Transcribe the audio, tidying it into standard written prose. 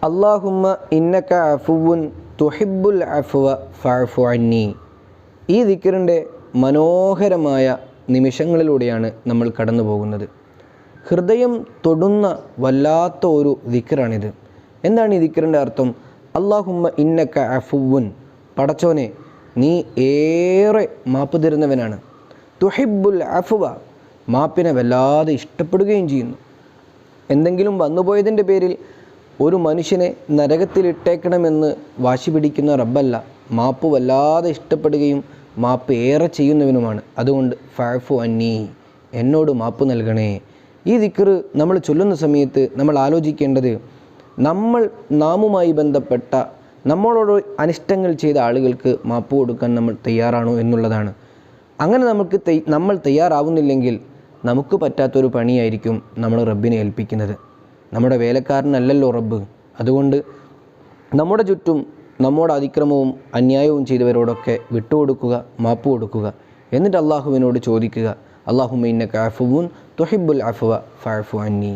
അല്ലാഹുമ്മ ഇന്നക അഫുവുൻ തുഹിബ്ബുൽ അഫ്വ ഫഅഫു അന്നി. ഈ ദിക്റിൻ്റെ മനോഹരമായ നിമിഷങ്ങളിലൂടെയാണ് നമ്മൾ കടന്നു പോകുന്നത്. ഹൃദയം തൊടുന്ന വല്ലാത്ത ഒരു ദിക്റാണിത്. എന്താണ് ഈ ദിക്റിൻ്റെ അർത്ഥം? അല്ലാഹുമ്മ ഇന്നക അഫുവുൻ, പടച്ചോനെ നീ ഏറെ മാപ്പ് തരുന്നവനാണ്. തുഹിബ്ബുൽ അഫ്വ, മാപ്പിനെ വല്ലാതെ ഇഷ്ടപ്പെടുകയും ചെയ്യുന്നു. എന്തെങ്കിലും വന്നുപോയതിൻ്റെ പേരിൽ ഒരു മനുഷ്യനെ നരകത്തിലിട്ടേക്കണമെന്ന് വാശി പിടിക്കുന്ന റബ്ബല്ല, മാപ്പ് വല്ലാതെ ഇഷ്ടപ്പെടുകയും മാപ്പ് ഏറെ ചെയ്യുന്നവനുമാണ്. അതുകൊണ്ട് ഫഅഫു അന്നി, എന്നോട് മാപ്പ് നൽകണേ. ഈ ദിക്ർ നമ്മൾ ചൊല്ലുന്ന സമയത്ത് നമ്മൾ ആലോചിക്കേണ്ടത്, നാമുമായി ബന്ധപ്പെട്ട നമ്മളോട് അനിഷ്ടങ്ങൾ ചെയ്ത ആളുകൾക്ക് മാപ്പ് കൊടുക്കാൻ നമ്മൾ തയ്യാറാണോ എന്നുള്ളതാണ്. അങ്ങനെ നമ്മൾ തയ്യാറാവുന്നില്ലെങ്കിൽ നമുക്ക് പറ്റാത്തൊരു പണിയായിരിക്കും നമ്മൾ റബ്ബിനെ ഏൽപ്പിക്കുന്നത്. നമ്മുടെ വേലക്കാരനല്ലല്ലോ റബ്ബ്. അതുകൊണ്ട് നമ്മുടെ ചുറ്റും നമ്മോട് അതിക്രമവും അന്യായവും ചെയ്തവരോടൊക്കെ വിട്ടുകൊടുക്കുക, മാപ്പ് കൊടുക്കുക. എന്നിട്ട് അള്ളാഹുവിനോട് ചോദിക്കുക, അല്ലാഹുമ്മ ഇന്നക അഫുവുൻ തുഹിബ്ബുൽ അഫ്വ ഫഅഫു അന്നി.